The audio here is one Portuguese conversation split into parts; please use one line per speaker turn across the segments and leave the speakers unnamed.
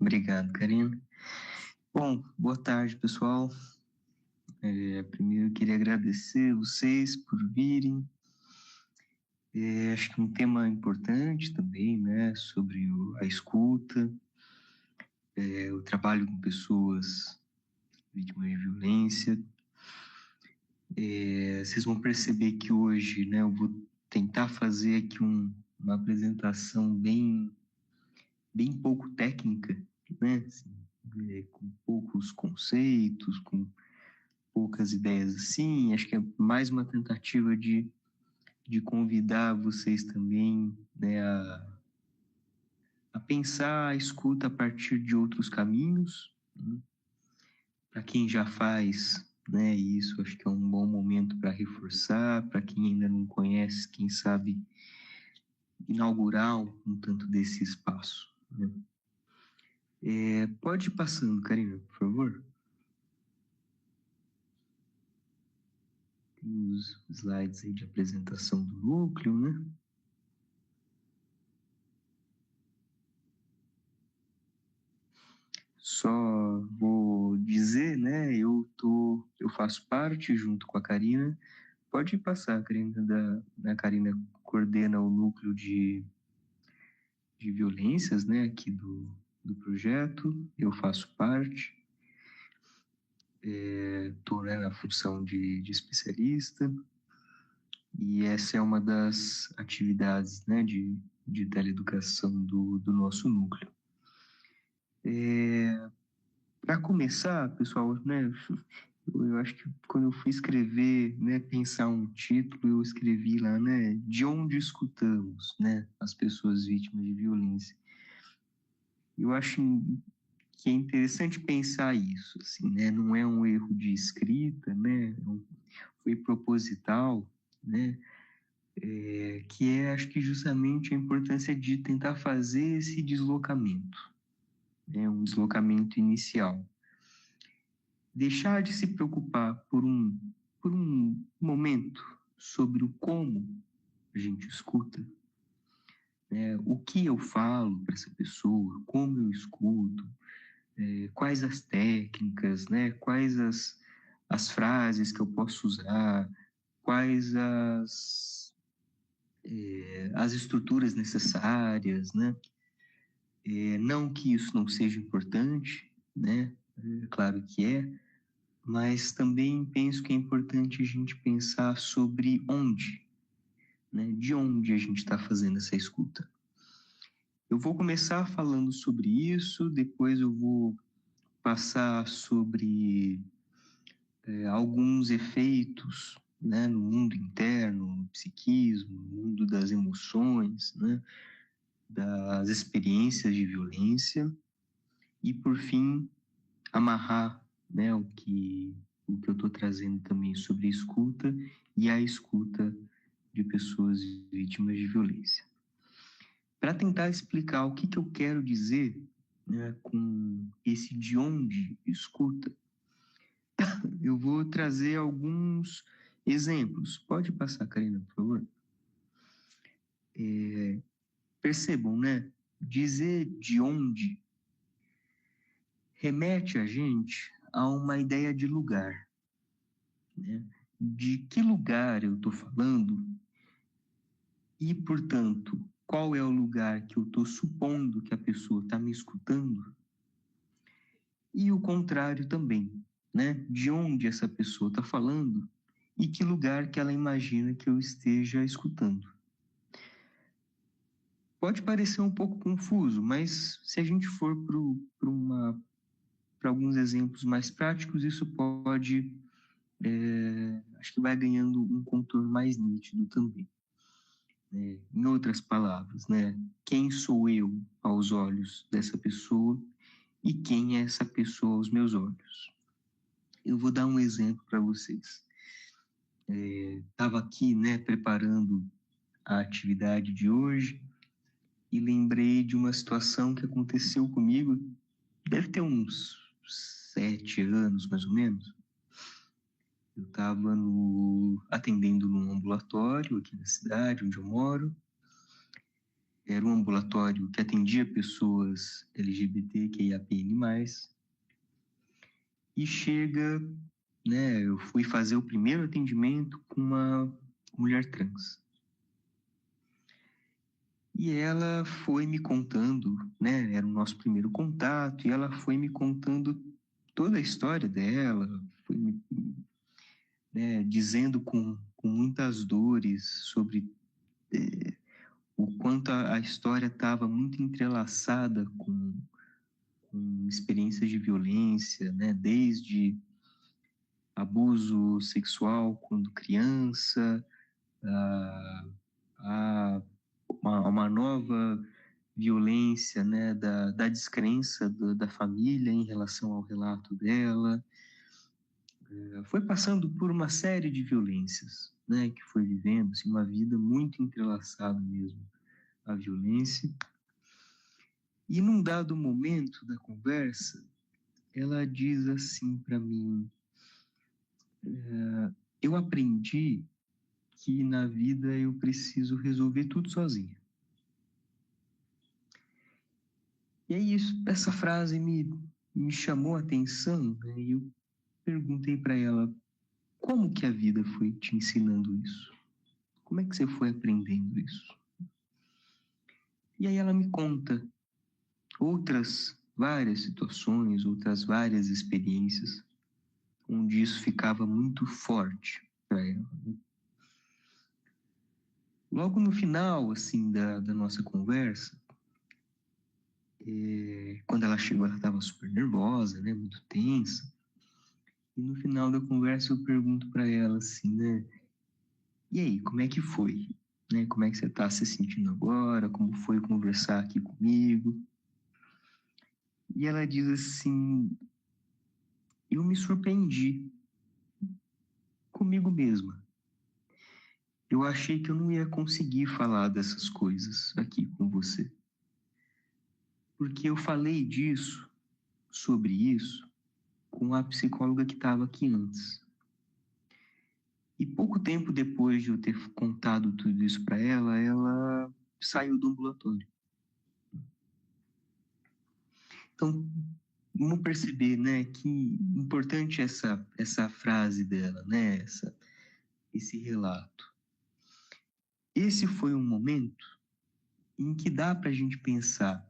Obrigado, Karina. Bom, boa tarde, pessoal. Primeiro eu queria agradecer vocês por virem. Acho que um tema importante também, né, sobre a escuta, o trabalho com pessoas vítimas de violência. Vocês vão perceber que hoje, né, eu vou tentar fazer aqui uma apresentação bem pouco técnica, né, assim, com poucos conceitos, com poucas ideias assim. Acho que é mais uma tentativa de convidar vocês também, né, a pensar a escuta a partir de outros caminhos, né? Para quem já faz, né, isso, acho que é um bom momento para reforçar. Para quem ainda não conhece, quem sabe inaugurar um tanto desse espaço, né? Pode ir passando, Karina, por favor. Tem os slides aí de apresentação do núcleo, né? Só vou dizer, né, eu faço parte, junto com a Karina. Pode passar, Karina. A Karina coordena o núcleo de violências, né, aqui do projeto. Eu faço parte. Estou, né, na função de especialista. E essa é uma das atividades, né, de teleeducação do nosso núcleo. Para começar, pessoal, né, eu acho que quando eu fui escrever, né, pensar um título, eu escrevi lá, né, de onde escutamos, né, as pessoas vítimas de violência. Eu acho que é interessante pensar isso, assim, né, não é um erro de escrita, né, foi proposital, né, que acho que justamente a importância de tentar fazer esse deslocamento, né, um deslocamento inicial. Deixar de se preocupar por um momento sobre o como a gente escuta, né, o que eu falo para essa pessoa, como eu escuto, quais as técnicas, né, quais as frases que eu posso usar, quais as estruturas necessárias, né? Não que isso não seja importante, né? Claro que é, mas também penso que é importante a gente pensar sobre onde, né? De onde a gente está fazendo essa escuta. Eu vou começar falando sobre isso, depois eu vou passar sobre alguns efeitos, né, no mundo interno, no psiquismo, no mundo das emoções, né, das experiências de violência, e por fim amarrar, né, o que eu estou trazendo também sobre a escuta e a escuta de pessoas vítimas de violência. Para tentar explicar o que eu quero dizer, né, com esse de onde escuta, eu vou trazer alguns exemplos. Pode passar, Karina, por favor? Percebam, né? Dizer de onde remete a gente a uma ideia de lugar, né? De que lugar eu estou falando e, portanto, qual é o lugar que eu estou supondo que a pessoa está me escutando, e o contrário também, né? De onde essa pessoa está falando e que lugar que ela imagina que eu esteja escutando. Pode parecer um pouco confuso, mas se a gente for para alguns exemplos mais práticos, isso pode, acho que vai ganhando um contorno mais nítido também. Em outras palavras, né? Quem sou eu aos olhos dessa pessoa e quem é essa pessoa aos meus olhos? Eu vou dar um exemplo para vocês. Estava aqui, né, preparando a atividade de hoje e lembrei de uma situação que aconteceu comigo, deve ter uns 7 anos, mais ou menos. Eu estava atendendo num ambulatório aqui na cidade onde eu moro, era um ambulatório que atendia pessoas LGBTQIAPN+, e chega, né, eu fui fazer o primeiro atendimento com uma mulher trans. E ela foi me contando, né, era o nosso primeiro contato, e ela foi me contando toda a história dela, foi me, né, dizendo com muitas dores sobre o quanto a história estava muito entrelaçada com experiências de violência, né, desde abuso sexual quando criança, a uma nova violência, né, da descrença da família em relação ao relato dela. Foi passando por uma série de violências, né, que foi vivendo, assim, uma vida muito entrelaçada mesmo à violência. E num dado momento da conversa, ela diz assim para mim: eu aprendi que na vida eu preciso resolver tudo sozinha. E aí essa frase me chamou a atenção, né? E eu perguntei para ela: como que a vida foi te ensinando isso? Como é que você foi aprendendo isso? E aí ela me conta outras várias situações, outras várias experiências onde isso ficava muito forte para ela. Logo no final, assim, da nossa conversa, quando ela chegou, ela estava super nervosa, né, muito tensa. E no final da conversa eu pergunto para ela assim, né, e aí, como é que foi? Né, como é que você está se sentindo agora? Como foi conversar aqui comigo? E ela diz assim, eu me surpreendi comigo mesma. Eu achei que eu não ia conseguir falar dessas coisas aqui com você. Porque eu falei disso, sobre isso, com a psicóloga que estava aqui antes. E pouco tempo depois de eu ter contado tudo isso para ela, ela saiu do ambulatório. Então, vamos perceber, né, que importante essa frase dela, né, esse relato. Esse foi um momento em que dá para a gente pensar,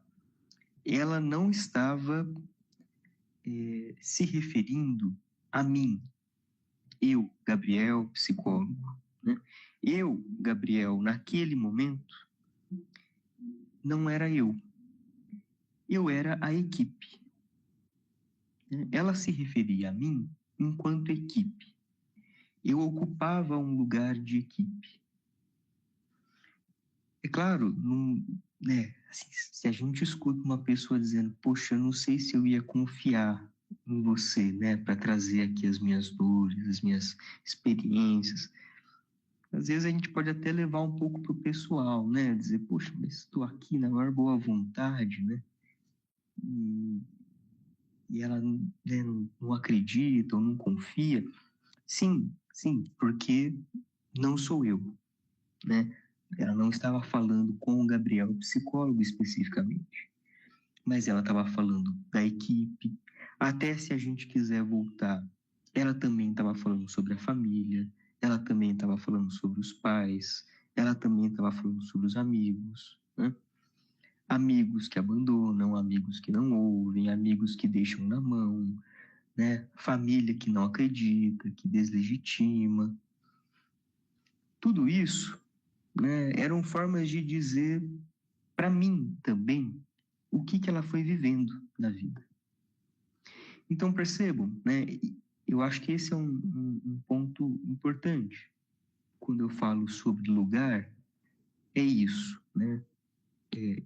ela não estava se referindo a mim, eu, Gabriel, psicólogo, né? Eu, Gabriel, naquele momento, não era eu era a equipe. Ela se referia a mim enquanto equipe. Eu ocupava um lugar de equipe. É claro, né, assim, se a gente escuta uma pessoa dizendo, poxa, eu não sei se eu ia confiar em você, né, para trazer aqui as minhas dores, as minhas experiências, às vezes a gente pode até levar um pouco pro pessoal, né, dizer, poxa, mas estou aqui na maior boa vontade, né, e ela, né, não acredita ou não confia. Sim, sim, porque não sou eu, né? Ela não estava falando com o Gabriel, psicólogo especificamente, mas ela estava falando da equipe. Até se a gente quiser voltar, ela também estava falando sobre a família, ela também estava falando sobre os pais, ela também estava falando sobre os amigos, né? Amigos que abandonam, amigos que não ouvem, amigos que deixam na mão, né? Família que não acredita, que deslegitima. Tudo isso, né, eram formas de dizer para mim também o que ela foi vivendo na vida. Então percebam, né, eu acho que esse é um ponto importante. Quando eu falo sobre lugar, é isso, né?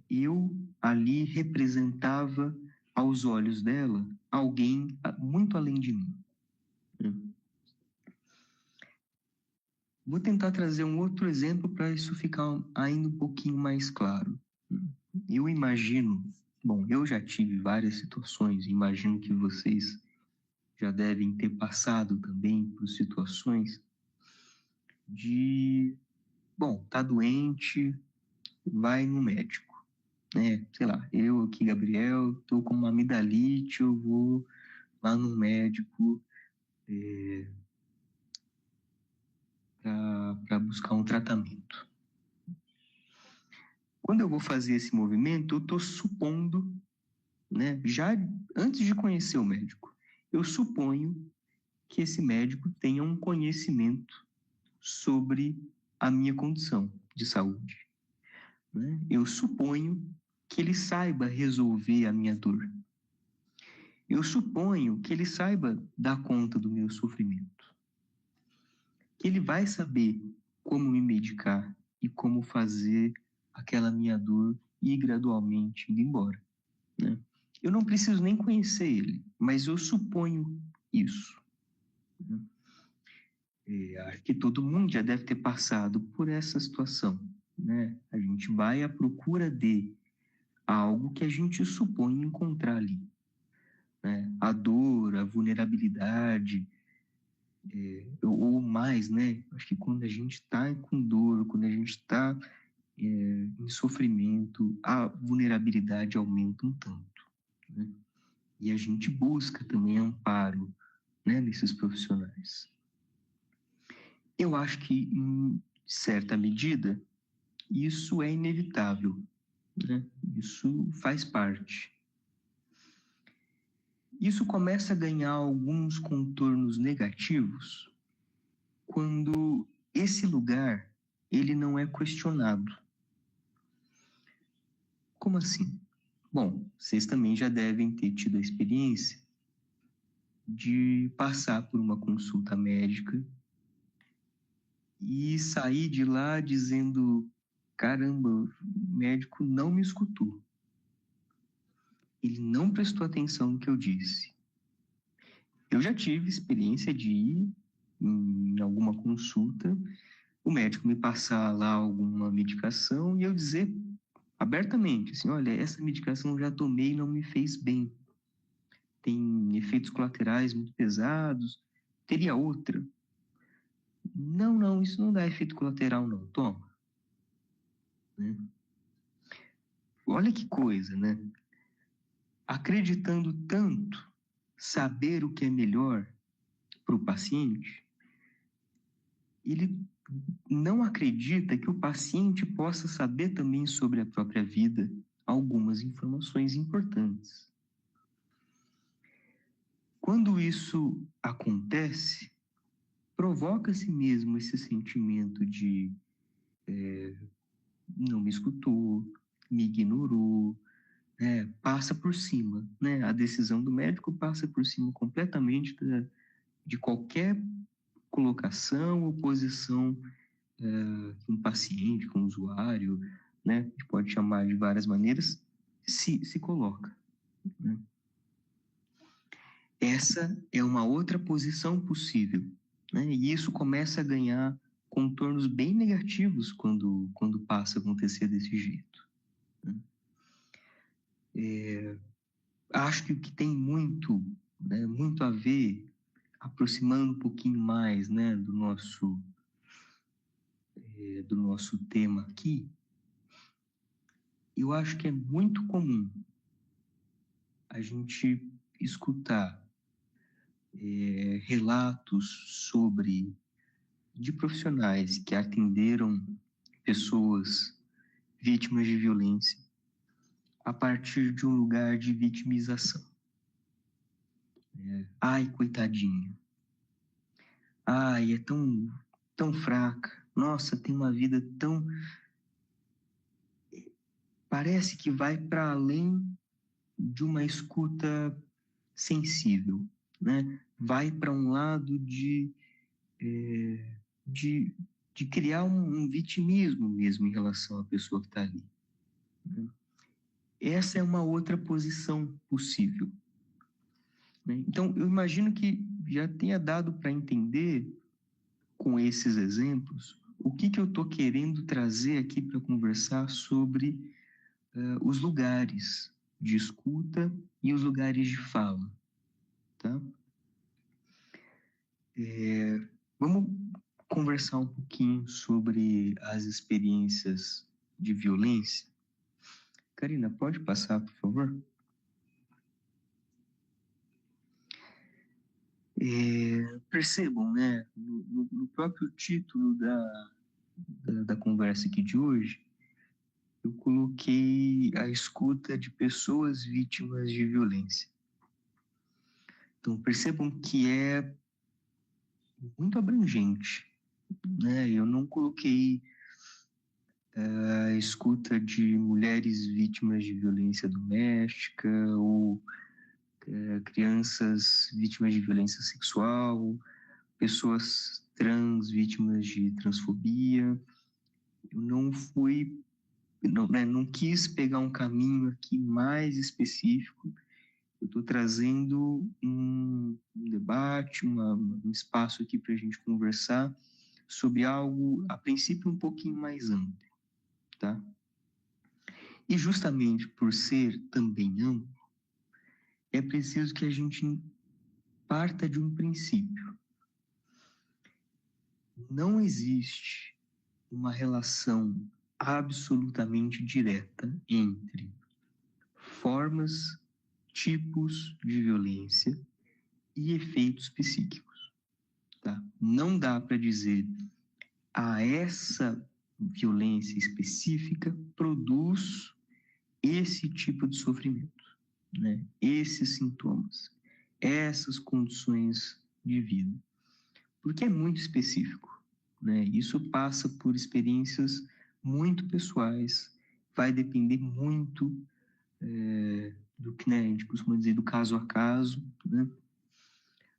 Eu ali representava aos olhos dela alguém muito além de mim. Vou tentar trazer um outro exemplo para isso ficar ainda um pouquinho mais claro. Eu imagino, bom, eu já tive várias situações, imagino que vocês já devem ter passado também por situações de, bom, tá doente, vai no médico, né? Sei lá, eu aqui, Gabriel, tô com uma amidalite, eu vou lá no médico para buscar um tratamento. Quando eu vou fazer esse movimento, eu estou supondo, né, já antes de conhecer o médico, eu suponho que esse médico tenha um conhecimento sobre a minha condição de saúde, né? Eu suponho que ele saiba resolver a minha dor. Eu suponho que ele saiba dar conta do meu sofrimento. Que ele vai saber como me medicar e como fazer aquela minha dor ir gradualmente indo embora, né? Eu não preciso nem conhecer ele, mas eu suponho isso, né? Acho que todo mundo já deve ter passado por essa situação, né? A gente vai à procura de algo que a gente supõe encontrar ali, né? A dor, a vulnerabilidade, ou mais, né? Acho que quando a gente está com dor, quando a gente está em sofrimento, a vulnerabilidade aumenta um tanto, né? E a gente busca também amparo, né, nesses profissionais. Eu acho que, em certa medida, isso é inevitável, né? Isso faz parte. Isso começa a ganhar alguns contornos negativos quando esse lugar ele não é questionado. Como assim? Bom, vocês também já devem ter tido a experiência de passar por uma consulta médica e sair de lá dizendo: caramba, o médico não me escutou. Ele não prestou atenção no que eu disse. Eu já tive experiência de ir em alguma consulta, o médico me passar lá alguma medicação e eu dizer abertamente, assim, olha, essa medicação eu já tomei e não me fez bem. Tem efeitos colaterais muito pesados. Teria outra? Não, não, isso não dá efeito colateral, não. Toma. Né? Olha que coisa, né? Acreditando tanto saber o que é melhor para o paciente, ele não acredita que o paciente possa saber também sobre a própria vida algumas informações importantes. Quando isso acontece, provoca-se mesmo esse sentimento de não me escutou, me ignorou, né? Passa por cima, né? A decisão do médico passa por cima completamente de qualquer colocação ou posição que um paciente, que um usuário, né? A gente pode chamar de várias maneiras, se coloca, né? Essa é uma outra posição possível, né? E isso começa a ganhar contornos bem negativos quando passa a acontecer desse jeito, né? Acho que o que tem muito, né, muito a ver, aproximando um pouquinho mais, né, do nosso tema aqui, eu acho que é muito comum a gente escutar relatos de profissionais que atenderam pessoas vítimas de violência a partir de um lugar de vitimização. Ai, coitadinha. Ai, é tão fraca. Nossa, tem uma vida tão... Parece que vai para além de uma escuta sensível, né? Vai para um lado de, de criar um vitimismo mesmo em relação à pessoa que está ali, né? Essa é uma outra posição possível, né? Então, eu imagino que já tenha dado para entender com esses exemplos o que eu estou querendo trazer aqui para conversar sobre os lugares de escuta e os lugares de fala, tá? Vamos conversar um pouquinho sobre as experiências de violência. Karina, pode passar, por favor? Percebam, né, no próprio título da conversa aqui de hoje, eu coloquei a escuta de pessoas vítimas de violência. Então, percebam que é muito abrangente, né? Eu não coloquei a escuta de mulheres vítimas de violência doméstica ou crianças vítimas de violência sexual, pessoas trans vítimas de transfobia. Eu não quis pegar um caminho aqui mais específico. Eu estou trazendo um debate, um espaço aqui para a gente conversar sobre algo, a princípio, um pouquinho mais amplo, tá? E justamente por ser também amplo, é preciso que a gente parta de um princípio. Não existe uma relação absolutamente direta entre formas, tipos de violência e efeitos psíquicos. Tá? Não dá para dizer essa violência específica produz esse tipo de sofrimento, né? Esses sintomas, essas condições de vida, porque é muito específico, né? Isso passa por experiências muito pessoais, vai depender muito do que, né, a gente costuma dizer, do caso a caso, né?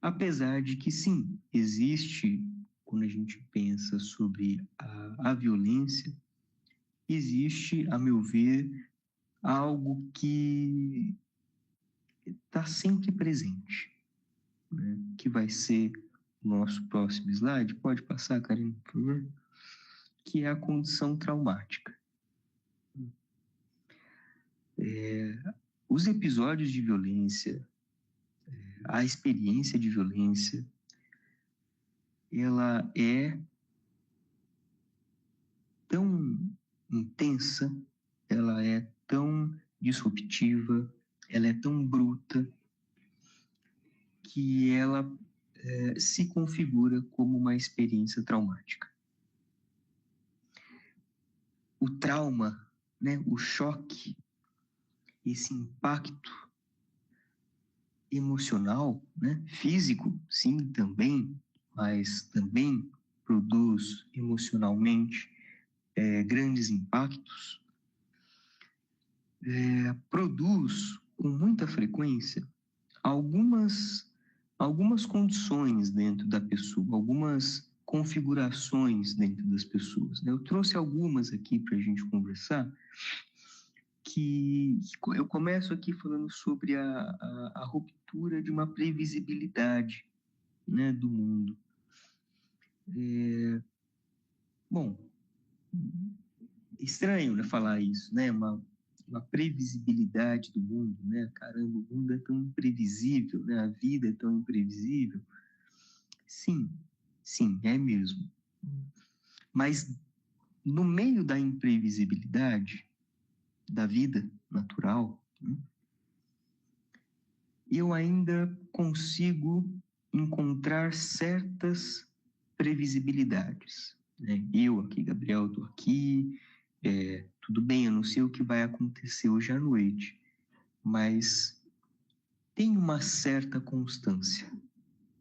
Apesar de que sim, existe, quando a gente pensa sobre a violência, existe, a meu ver, algo que está sempre presente, né? Que vai ser o nosso próximo slide. Pode passar, Karina, por favor? Que é a condição traumática. Os episódios de violência, a experiência de violência, ela é tão intensa, ela é tão disruptiva, ela é tão bruta, que ela se configura como uma experiência traumática. O trauma, né, o choque, esse impacto emocional, né, físico, sim, também, mas também produz emocionalmente grandes impactos, produz com muita frequência algumas condições dentro da pessoa, algumas configurações dentro das pessoas, né? Eu trouxe algumas aqui para a gente conversar, que eu começo aqui falando sobre a ruptura de uma previsibilidade, né, do mundo. Bom, estranho, né, falar isso, né? Uma previsibilidade do mundo, né? Caramba, o mundo é tão imprevisível, né? A vida é tão imprevisível. Sim, sim, é mesmo. Mas no meio da imprevisibilidade da vida natural, né, eu ainda consigo encontrar certas previsibilidades, né? Eu aqui, Gabriel, estou aqui, tudo bem, eu não sei o que vai acontecer hoje à noite, mas tem uma certa constância,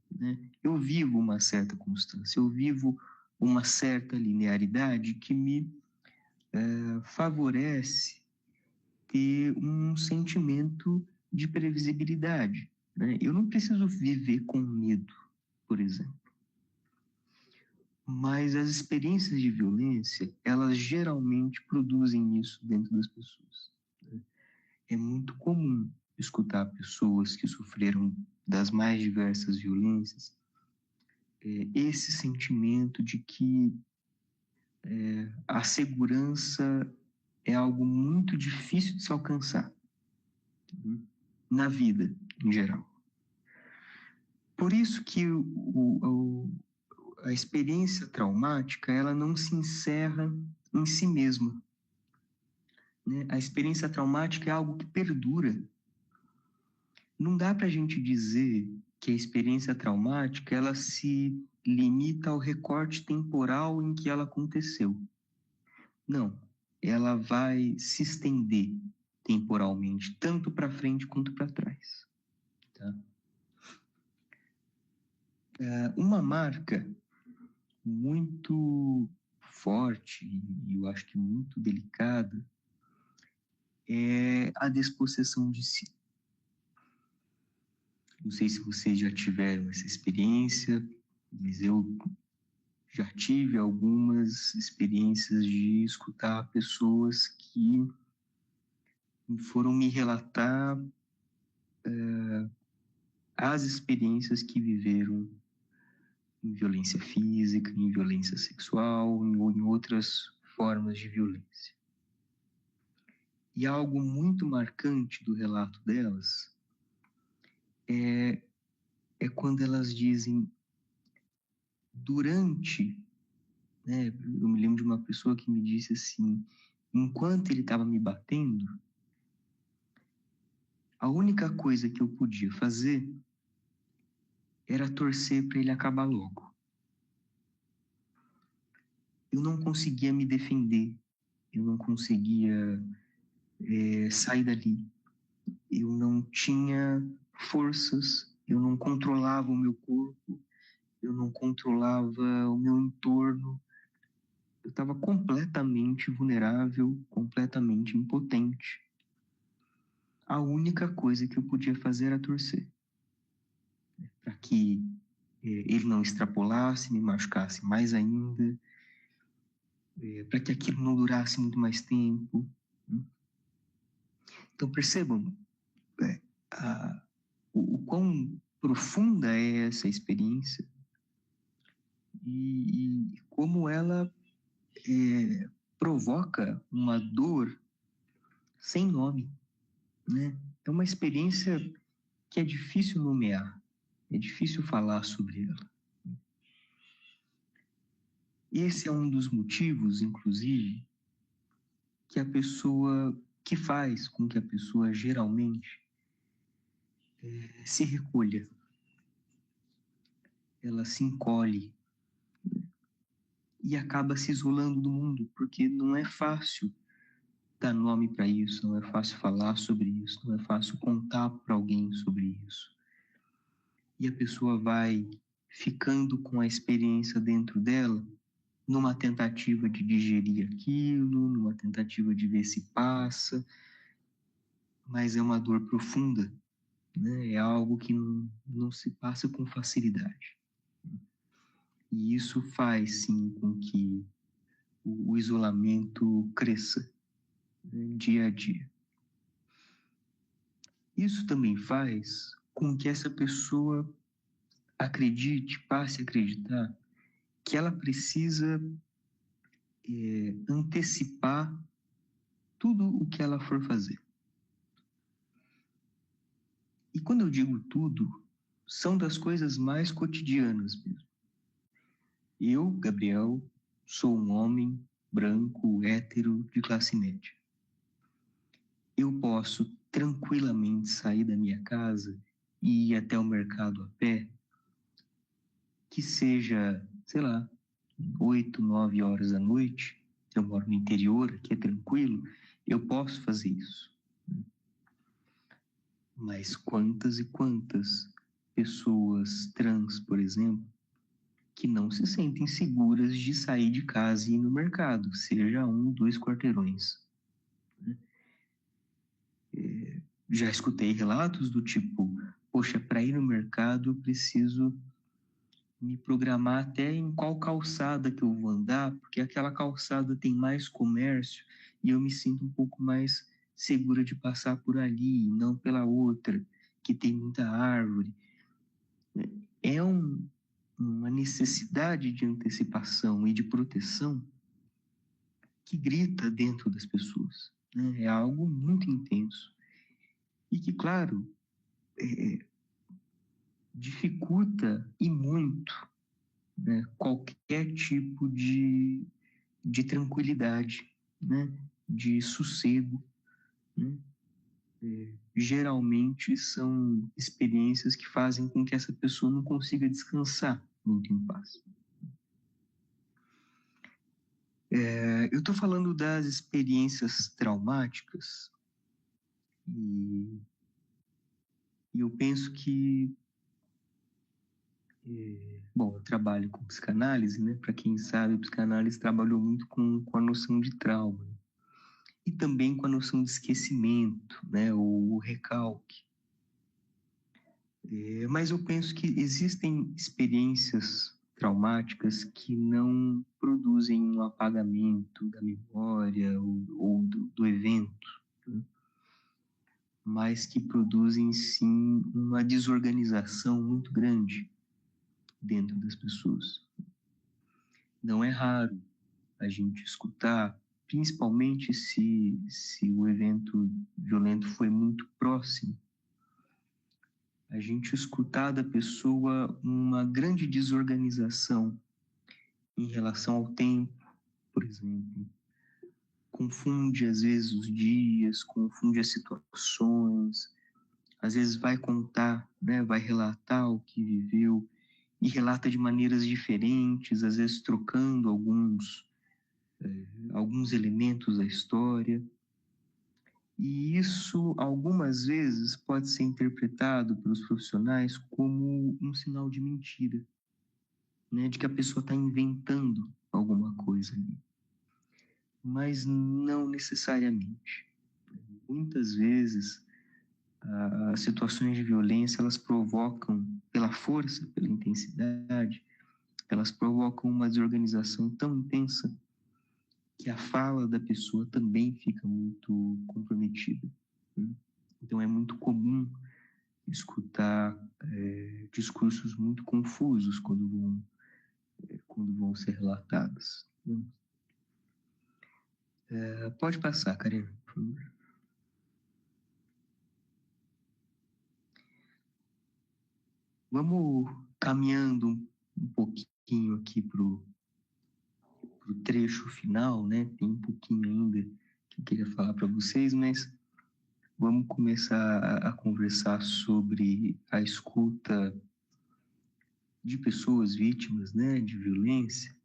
né? Eu vivo uma certa constância, eu vivo uma certa linearidade que me favorece ter um sentimento de previsibilidade, né? Eu não preciso viver com medo, por exemplo. Mas as experiências de violência, elas geralmente produzem isso dentro das pessoas, né? É muito comum escutar pessoas que sofreram das mais diversas violências, esse sentimento de que a segurança é algo muito difícil de se alcançar, né, na vida em geral. Por isso que a experiência traumática, ela não se encerra em si mesma, né? A experiência traumática é algo que perdura. Não dá para a gente dizer que a experiência traumática ela se limita ao recorte temporal em que ela aconteceu. Não, ela vai se estender temporalmente, tanto para frente quanto para trás. Tá? Uma marca muito forte e eu acho que muito delicada é a despossessão de si. Não sei se vocês já tiveram essa experiência, mas eu já tive algumas experiências de escutar pessoas que foram me relatar as experiências que viveram em violência física, em violência sexual ou em outras formas de violência. E algo muito marcante do relato delas é quando elas dizem durante, né, eu me lembro de uma pessoa que me disse assim, enquanto ele estava me batendo, a única coisa que eu podia fazer era torcer para ele acabar logo. Eu não conseguia me defender, eu não conseguia sair dali, eu não tinha forças, eu não controlava o meu corpo, eu não controlava o meu entorno, eu estava completamente vulnerável, completamente impotente. A única coisa que eu podia fazer era torcer, para que ele não extrapolasse, me machucasse mais ainda, para que aquilo não durasse muito mais tempo. Então percebam o quão profunda é essa experiência e como ela provoca uma dor sem nome, né? É uma experiência que é difícil nomear, é difícil falar sobre ela. Esse é um dos motivos, inclusive, que faz com que a pessoa geralmente se recolha, ela se encolhe e acaba se isolando do mundo, porque não é fácil dar nome para isso, não é fácil falar sobre isso, não é fácil contar para alguém sobre isso. E a pessoa vai ficando com a experiência dentro dela, numa tentativa de digerir aquilo, numa tentativa de ver se passa, mas é uma dor profunda, né? É algo que não se passa com facilidade. E isso faz, sim, com que o isolamento cresça, né, dia a dia. Isso também faz com que essa pessoa acredite, passe a acreditar que ela precisa antecipar tudo o que ela for fazer. E quando eu digo tudo, são das coisas mais cotidianas mesmo. Eu, Gabriel, sou um homem branco, hétero, de classe média. Eu posso tranquilamente sair da minha casa e ir até o mercado a pé, que seja, sei lá, 8, 9 horas da noite, eu moro no interior, aqui é tranquilo, eu posso fazer isso. Mas quantas e quantas pessoas trans, por exemplo, que não se sentem seguras de sair de casa e ir no mercado, seja 1, 2 quarteirões. Já escutei relatos do tipo, poxa, para ir no mercado eu preciso me programar até em qual calçada que eu vou andar, porque aquela calçada tem mais comércio e eu me sinto um pouco mais segura de passar por ali, não pela outra, que tem muita árvore. É uma necessidade de antecipação e de proteção que grita dentro das pessoas, né? É algo muito intenso. E que, claro, dificulta e muito, né, qualquer tipo de tranquilidade, né? de sossego, né? Geralmente são experiências que fazem com que essa pessoa não consiga descansar muito em paz. Eu estou falando das experiências traumáticas e eu penso que, bom, eu trabalho com psicanálise, né? Para quem sabe, a psicanálise trabalhou muito com a noção de trauma e também com a noção de esquecimento, né? Ou o recalque. Mas eu penso que existem experiências traumáticas que não produzem um apagamento da memória ou do evento, né? Mas que produzem, sim, uma desorganização muito grande dentro das pessoas. Não é raro a gente escutar, principalmente se o evento violento foi muito próximo, a gente escutar da pessoa uma grande desorganização em relação ao tempo, por exemplo. Confunde, às vezes, os dias, confunde as situações, às vezes vai contar, né, vai relatar o que viveu e relata de maneiras diferentes, às vezes trocando alguns elementos da história. E isso, algumas vezes, pode ser interpretado pelos profissionais como um sinal de mentira, né, de que a pessoa está inventando alguma coisa ali. Mas não necessariamente. Muitas vezes, as situações de violência, elas provocam, pela força, pela intensidade, elas provocam uma desorganização tão intensa que a fala da pessoa também fica muito comprometida, né? Então é muito comum escutar discursos muito confusos quando vão ser relatados, né? Pode passar, Karina, por favor. Vamos caminhando um pouquinho aqui para o trecho final, né? Tem um pouquinho ainda que eu queria falar para vocês, mas vamos começar a conversar sobre a escuta de pessoas vítimas, né, de violência.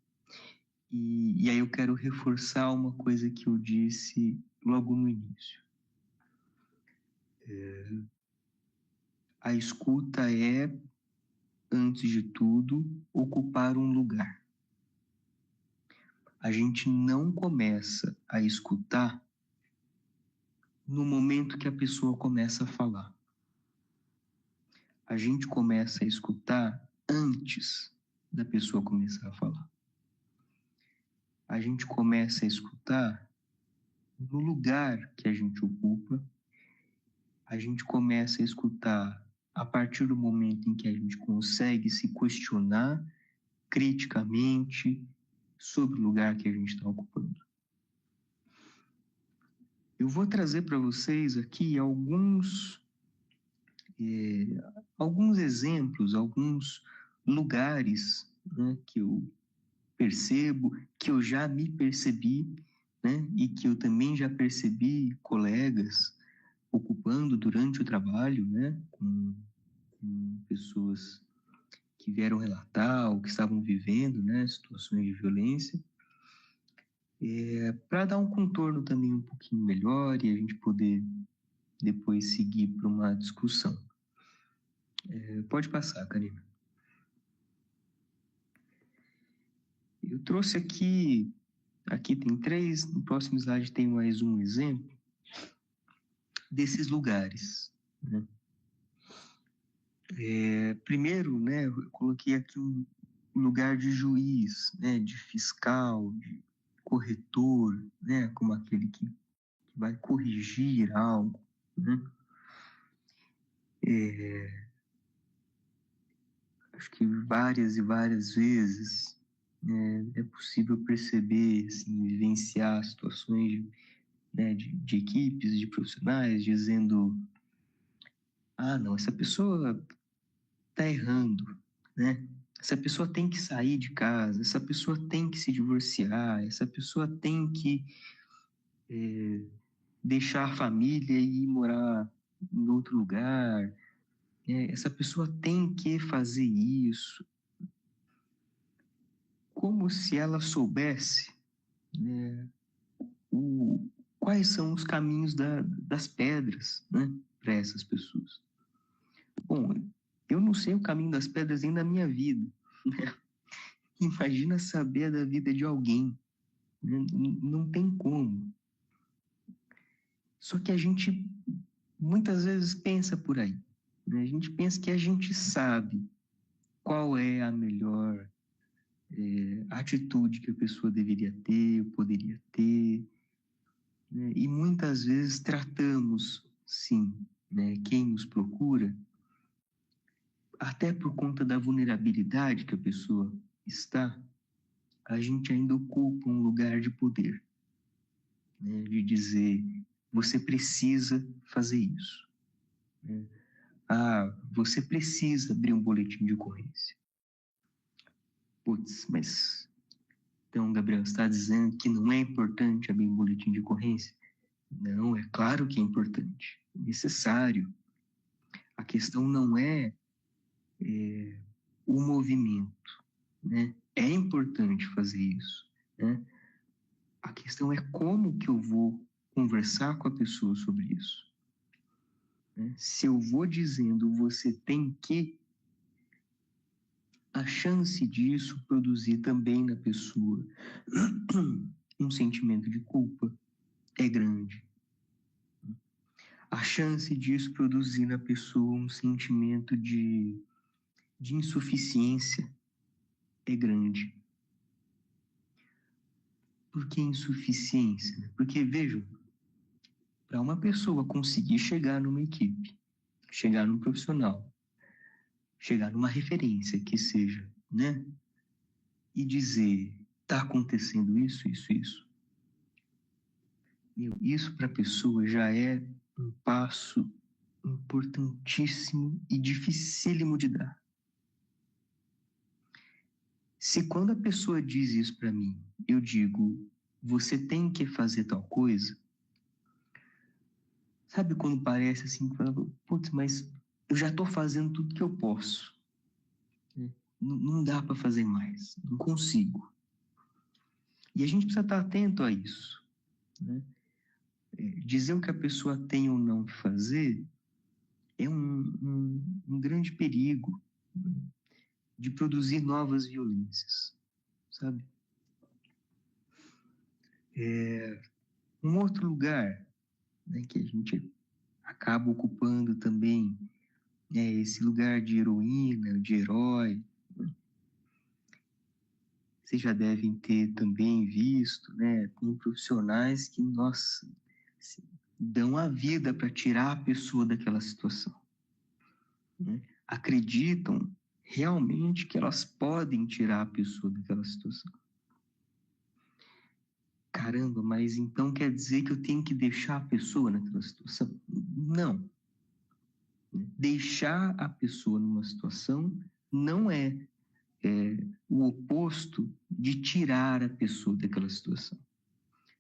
E aí eu quero reforçar uma coisa que eu disse logo no início. A escuta é, antes de tudo, ocupar um lugar. A gente não começa a escutar no momento que a pessoa começa a falar. A gente começa a escutar antes da pessoa começar a falar. A gente começa a escutar no lugar que a gente ocupa. A gente começa a escutar a partir do momento em que a gente consegue se questionar criticamente sobre o lugar que a gente está ocupando. Eu vou trazer para vocês aqui alguns exemplos, alguns lugares, né, que eu percebo, que eu já me percebi, né, e que eu também já percebi colegas ocupando durante o trabalho, né, com pessoas que vieram relatar ou que estavam vivendo, né, situações de violência, para dar um contorno também um pouquinho melhor e a gente poder depois seguir para uma discussão. Pode passar, Karina. Eu trouxe aqui tem 3, no próximo slide tem mais um exemplo desses lugares, né? Primeiro, né, eu coloquei aqui um lugar de juiz, né, de fiscal, de corretor, né, como aquele que vai corrigir algo, né? Acho que várias e várias vezes é possível perceber, assim, vivenciar situações né, de equipes, de profissionais, dizendo: ah, não, essa pessoa está errando, né? Essa pessoa tem que sair de casa, essa pessoa tem que se divorciar, essa pessoa tem que deixar a família e ir morar em outro lugar. Essa pessoa tem que fazer isso, como se ela soubesse, né, quais são os caminhos das pedras, né, para essas pessoas. Bom, eu não sei o caminho das pedras nem da minha vida, né? Imagina saber da vida de alguém, né? Não tem como. Só que a gente muitas vezes pensa por aí, né? A gente pensa que a gente sabe qual é a melhor atitude que a pessoa deveria ter, poderia ter, né? E muitas vezes tratamos, sim, né, quem nos procura, até por conta da vulnerabilidade que a pessoa está, a gente ainda ocupa um lugar de poder, né, de dizer, você precisa fazer isso, né? Você precisa abrir um boletim de ocorrência. Putz, mas então, Gabriel, você está dizendo que não é importante abrir um boletim de ocorrência? Não, é claro que é importante, é necessário. A questão não é o movimento, né? É importante fazer isso, né? A questão é como que eu vou conversar com a pessoa sobre isso, né? Se eu vou dizendo você tem que, a chance disso produzir também na pessoa um sentimento de culpa é grande. A chance disso produzir na pessoa um sentimento de insuficiência é grande. Por que insuficiência? Porque, vejam, para uma pessoa conseguir chegar numa equipe, chegar num profissional, chegar numa referência que seja, né? E dizer, está acontecendo isso, isso, isso. Isso para a pessoa já é um passo importantíssimo e dificílimo de dar. Se quando a pessoa diz isso para mim, eu digo, você tem que fazer tal coisa, sabe quando parece assim, putz, mas eu já estou fazendo tudo que eu posso. Não dá para fazer mais, não consigo. E a gente precisa estar atento a isso, né? Dizer o que a pessoa tem ou não que fazer é um grande perigo, né, de produzir novas violências, sabe? Um outro lugar, né, que a gente acaba ocupando também é esse lugar de heroína, de herói. Vocês já devem ter também visto, né? Tem profissionais que, nossa, dão a vida para tirar a pessoa daquela situação, né? Acreditam realmente que elas podem tirar a pessoa daquela situação. Caramba, mas então quer dizer que eu tenho que deixar a pessoa naquela situação? Não. Deixar a pessoa numa situação não é o oposto de tirar a pessoa daquela situação,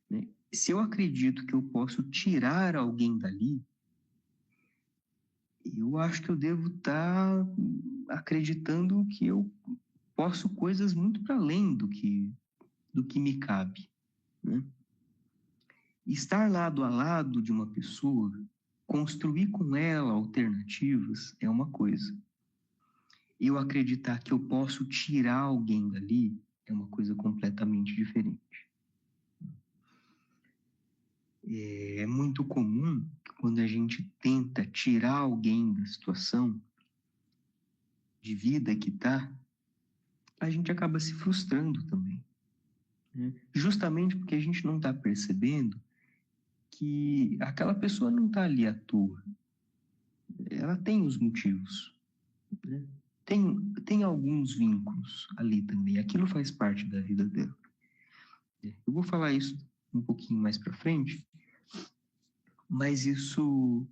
né? Se eu acredito que eu posso tirar alguém dali, eu acho que eu devo estar acreditando que eu posso coisas muito para além do que me cabe, né? Estar lado a lado de uma pessoa, construir com ela alternativas é uma coisa. Eu acreditar que eu posso tirar alguém dali é uma coisa completamente diferente. É muito comum que quando a gente tenta tirar alguém da situação de vida que está, a gente acaba se frustrando também, né? Justamente porque a gente não está percebendo que aquela pessoa não está ali à toa. Ela tem os motivos, né? Tem alguns vínculos ali também. Aquilo faz parte da vida dela. Eu vou falar isso um pouquinho mais para frente, mas isso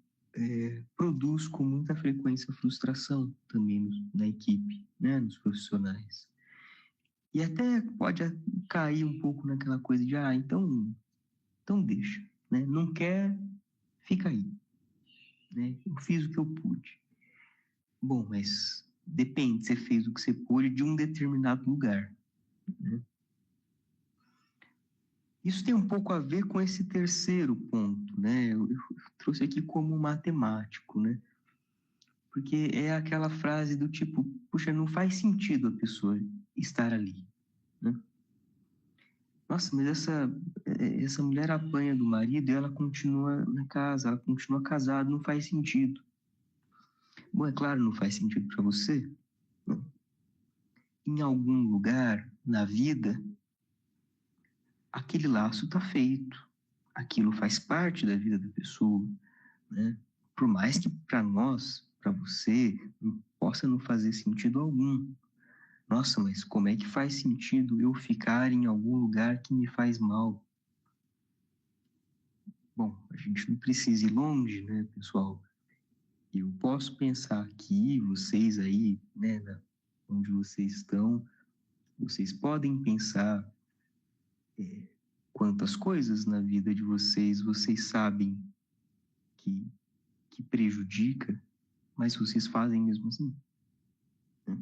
produz com muita frequência frustração também na equipe, né, nos profissionais. E até pode cair um pouco naquela coisa de, então então deixa, né? Não quer, fica aí, né? Eu fiz o que eu pude. Bom, mas depende, você fez o que você pôde de um determinado lugar, né? Isso tem um pouco a ver com esse terceiro ponto, né? Eu trouxe aqui como matemático, né? Porque é aquela frase do tipo, puxa, não faz sentido a pessoa estar ali, né? Nossa, mas essa mulher apanha do marido e ela continua na casa, ela continua casada, não faz sentido. Bom, é claro, não faz sentido para você. Não. Em algum lugar na vida, aquele laço está feito. Aquilo faz parte da vida da pessoa, né? Por mais que para nós, para você, possa não fazer sentido algum. Nossa, mas como é que faz sentido eu ficar em algum lugar que me faz mal? Bom, a gente não precisa ir longe, né, pessoal? Eu posso pensar aqui, vocês aí, né, onde vocês estão, vocês podem pensar quantas coisas na vida de vocês sabem que prejudica, mas vocês fazem mesmo assim, né?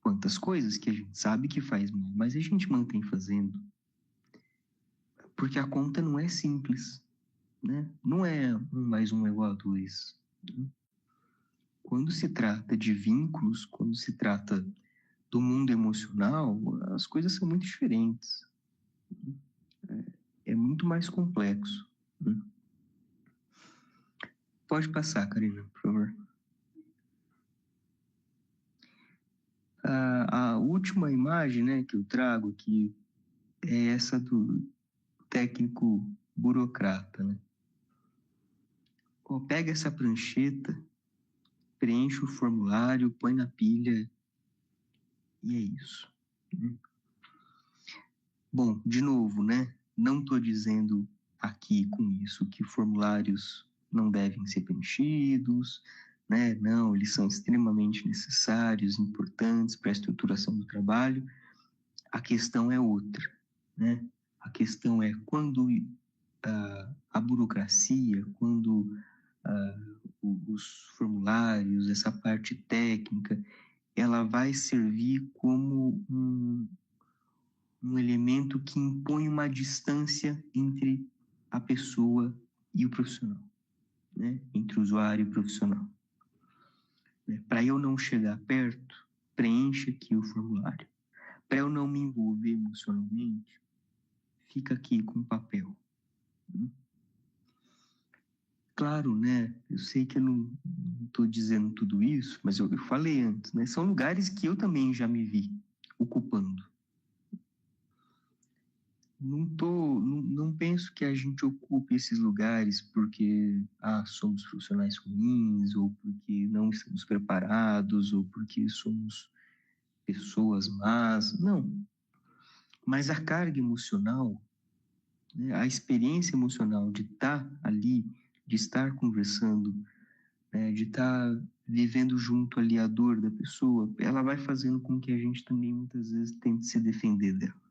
Quantas coisas que a gente sabe que faz mal, mas a gente mantém fazendo, porque a conta não é simples, né? Não é 1 mais 1 é igual a 2. Né? Quando se trata de vínculos, quando se trata do mundo emocional, as coisas são muito diferentes. É muito mais complexo, né? Pode passar, Karina, por favor. A última imagem, né, que eu trago aqui é essa do técnico burocrata, né? Pega essa prancheta, preenche o formulário, põe na pilha e é isso, né? Bom, de novo, né? Não estou dizendo aqui com isso que formulários não devem ser preenchidos, né? Não, eles são extremamente necessários, importantes para a estruturação do trabalho. A questão é outra, né? A questão é quando a burocracia, quando os formulários, essa parte técnica, ela vai servir como um elemento que impõe uma distância entre a pessoa e o profissional, né? Entre o usuário e o profissional. Para eu não chegar perto, preencha aqui o formulário. Para eu não me envolver emocionalmente, fica aqui com o papel. Claro, né? Eu sei que eu não estou dizendo tudo isso, mas eu falei antes, né? São lugares que eu também já me vi ocupando. Não penso que a gente ocupe esses lugares porque somos profissionais ruins, ou porque não estamos preparados, ou porque somos pessoas más. Não. Mas a carga emocional, né, a experiência emocional de estar ali, de estar conversando, né, de estar vivendo junto ali a dor da pessoa, ela vai fazendo com que a gente também muitas vezes tente se defender dela.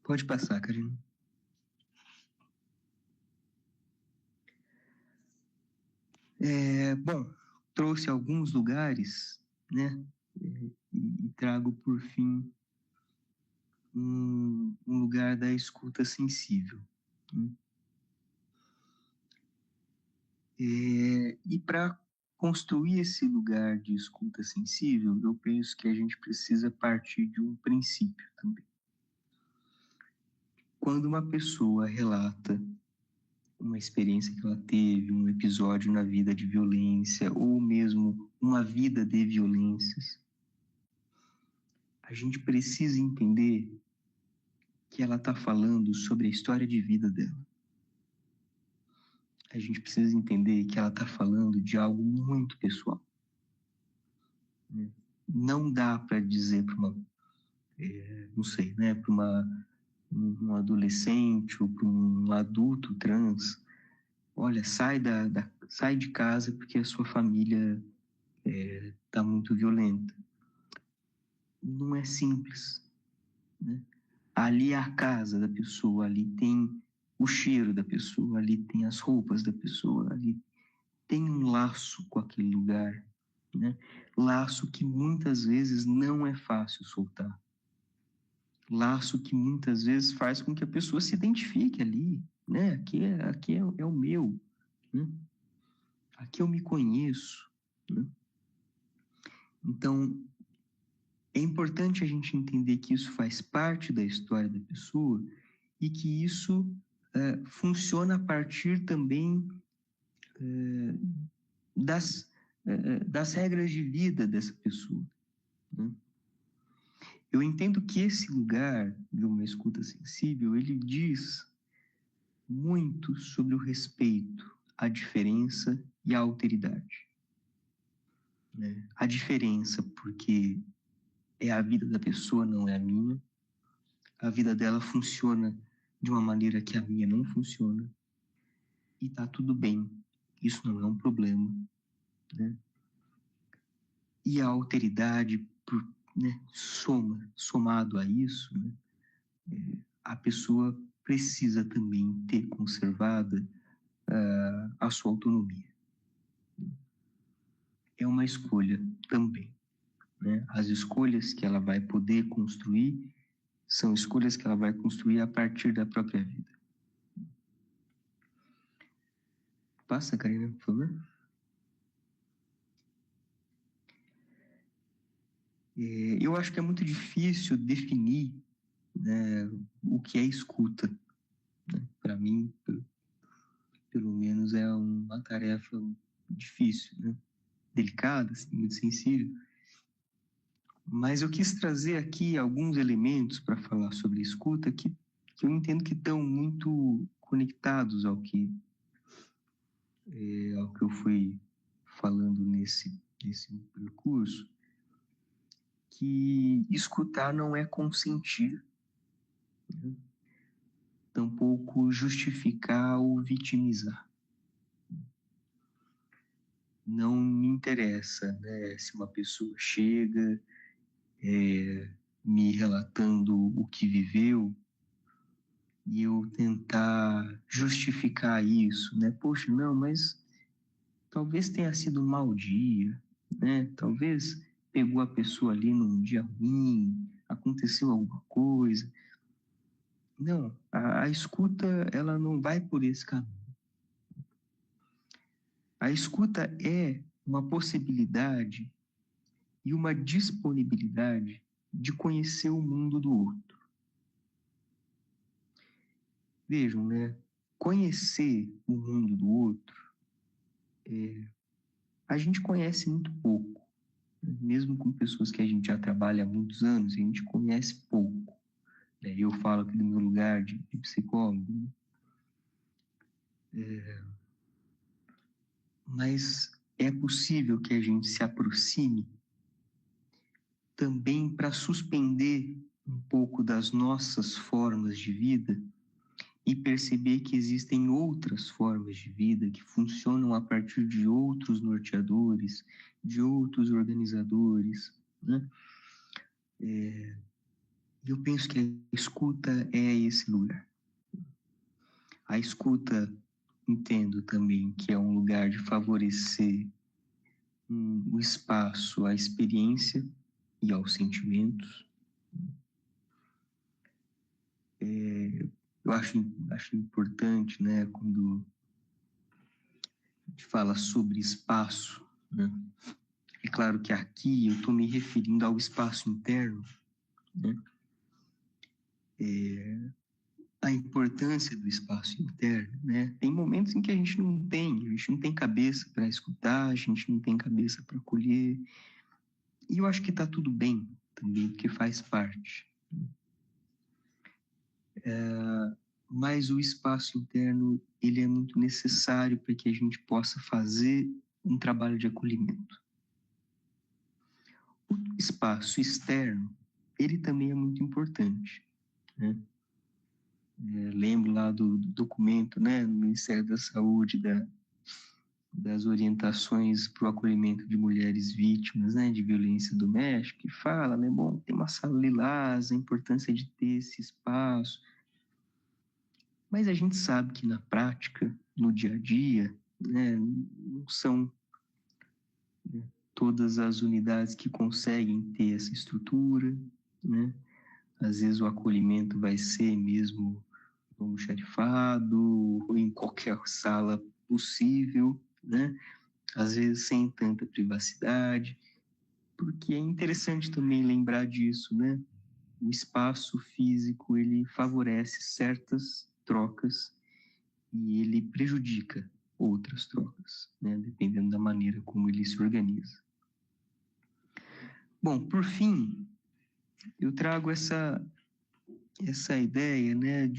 Pode passar, Karina. Bom, trouxe alguns lugares, né? E trago por fim um lugar da escuta sensível, né? E para construir esse lugar de escuta sensível, eu penso que a gente precisa partir de um princípio também. Quando uma pessoa relata uma experiência que ela teve, um episódio na vida de violência, ou mesmo uma vida de violências, a gente precisa entender que ela está falando sobre a história de vida dela. A gente precisa entender que ela está falando de algo muito pessoal. Não dá para dizer para uma, não sei, né, para um adolescente ou para um adulto trans, olha, sai de casa porque a sua família está muito violenta. Não é simples, né? Ali é a casa da pessoa, ali tem o cheiro da pessoa, ali tem as roupas da pessoa, ali tem um laço com aquele lugar, né? Laço que muitas vezes não é fácil soltar. Laço que muitas vezes faz com que a pessoa se identifique ali, né? Aqui é o meu, né? Aqui eu me conheço, né? Então, é importante a gente entender que isso faz parte da história da pessoa e que isso funciona a partir também das regras de vida dessa pessoa, né? Eu entendo que esse lugar de uma escuta sensível, ele diz muito sobre o respeito, a diferença e a alteridade, né? A diferença porque é a vida da pessoa, não é a minha. A vida dela funciona de uma maneira que a minha não funciona. E tá tudo bem. Isso não é um problema, né? E a alteridade, né, somado a isso, né, a pessoa precisa também ter conservada a sua autonomia. É uma escolha também, né? As escolhas que ela vai poder construir são escolhas que ela vai construir a partir da própria vida. Passa, Karina, por favor. Eu acho que é muito difícil definir, né, o que é escuta, né? Para mim, pelo menos, é uma tarefa difícil, né? Delicada, assim, muito sensível. Mas eu quis trazer aqui alguns elementos para falar sobre escuta que eu entendo que estão muito conectados ao que eu fui falando nesse percurso, que escutar não é consentir, né? Tampouco justificar ou vitimizar. Não me interessa, né, se uma pessoa chega me relatando o que viveu e eu tentar justificar isso, né? Poxa, não, mas talvez tenha sido um mau dia, né? Talvez pegou a pessoa ali num dia ruim, aconteceu alguma coisa. Não, a escuta, ela não vai por esse caminho. A escuta é uma possibilidade e uma disponibilidade de conhecer o mundo do outro. Vejam, né? Conhecer o mundo do outro, a gente conhece muito pouco. Mesmo com pessoas que a gente já trabalha há muitos anos, a gente conhece pouco. Eu falo aqui do meu lugar de psicólogo, mas é possível que a gente se aproxime também para suspender um pouco das nossas formas de vida e perceber que existem outras formas de vida que funcionam a partir de outros norteadores, de outros organizadores, né? Eu penso que a escuta é esse lugar. A escuta, entendo também que é um lugar de favorecer o espaço à experiência e aos sentimentos. Eu acho importante, né, quando a gente fala sobre espaço, né? É claro que aqui eu estou me referindo ao espaço interno, né? A importância do espaço interno, né? Tem momentos em que a gente não tem cabeça para escutar, a gente não tem cabeça para acolher, e eu acho que está tudo bem também, porque faz parte. Mas o espaço interno, ele é muito necessário para que a gente possa fazer um trabalho de acolhimento. O espaço externo, ele também é muito importante, né? Lembro lá do documento, né, do Ministério da Saúde, das orientações para o acolhimento de mulheres vítimas, né, de violência doméstica, que fala, né, bom, tem uma sala lilás, a importância de ter esse espaço, mas a gente sabe que na prática, no dia a dia, né, não são, né, todas as unidades que conseguem ter essa estrutura, né, às vezes o acolhimento vai ser mesmo no almoxarifado, ou em qualquer sala possível, né, às vezes sem tanta privacidade, porque é interessante também lembrar disso, né? O espaço físico, ele favorece certas trocas e ele prejudica outras trocas, né? Dependendo da maneira como ele se organiza. Bom, por fim, eu trago essa ideia, né,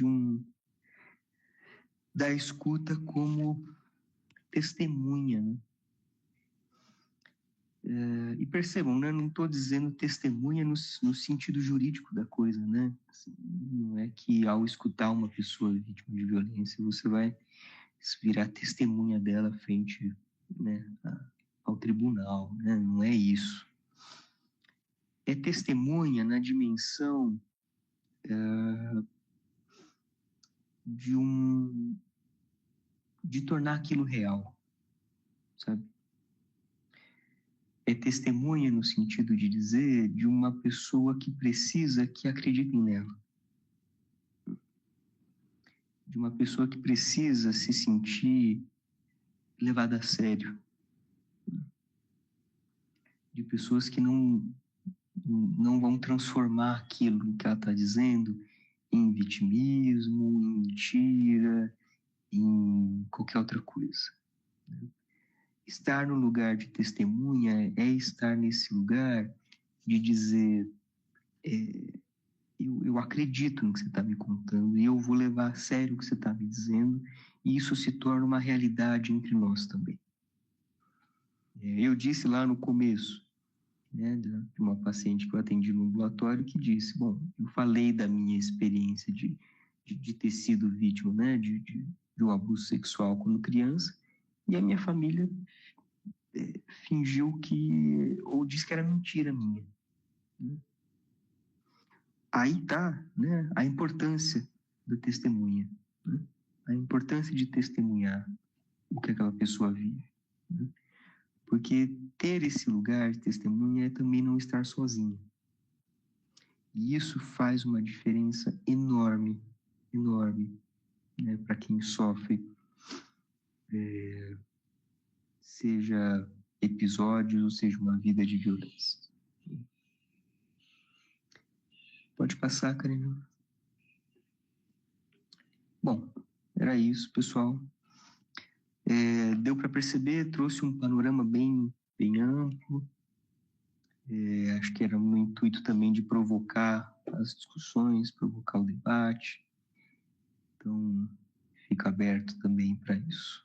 da escuta como testemunha, né? E percebam, né, não estou dizendo testemunha no sentido jurídico da coisa, né? Assim, não é que ao escutar uma pessoa vítima de violência você vai virar testemunha dela frente, né, ao tribunal, né? Não é isso. É testemunha na dimensão de tornar aquilo real, sabe? É testemunha no sentido de dizer de uma pessoa que precisa que acreditem nela, de uma pessoa que precisa se sentir levada a sério, de pessoas que não vão transformar aquilo que ela está dizendo em vitimismo, em mentira, em qualquer outra coisa. Estar no lugar de testemunha é estar nesse lugar de dizer eu acredito no que você está me contando e eu vou levar a sério o que você está me dizendo, e isso se torna uma realidade entre nós também. Eu disse lá no começo, né, de uma paciente que eu atendi no ambulatório, que disse, bom, eu falei da minha experiência de ter sido vítima, né, de um abuso sexual quando criança, e a minha família fingiu que, ou disse que era mentira minha. Aí tá, né, a importância da testemunha, né? A importância de testemunhar o que aquela pessoa vive, né? Porque ter esse lugar de testemunha é também não estar sozinho. E isso faz uma diferença enorme, enorme, né, para quem sofre, seja episódios ou seja uma vida de violência. Pode passar, Karina. Bom, era isso, pessoal. Deu para perceber, trouxe um panorama bem amplo. Acho que era no intuito também de provocar as discussões, provocar o debate. Então, fica aberto também para isso.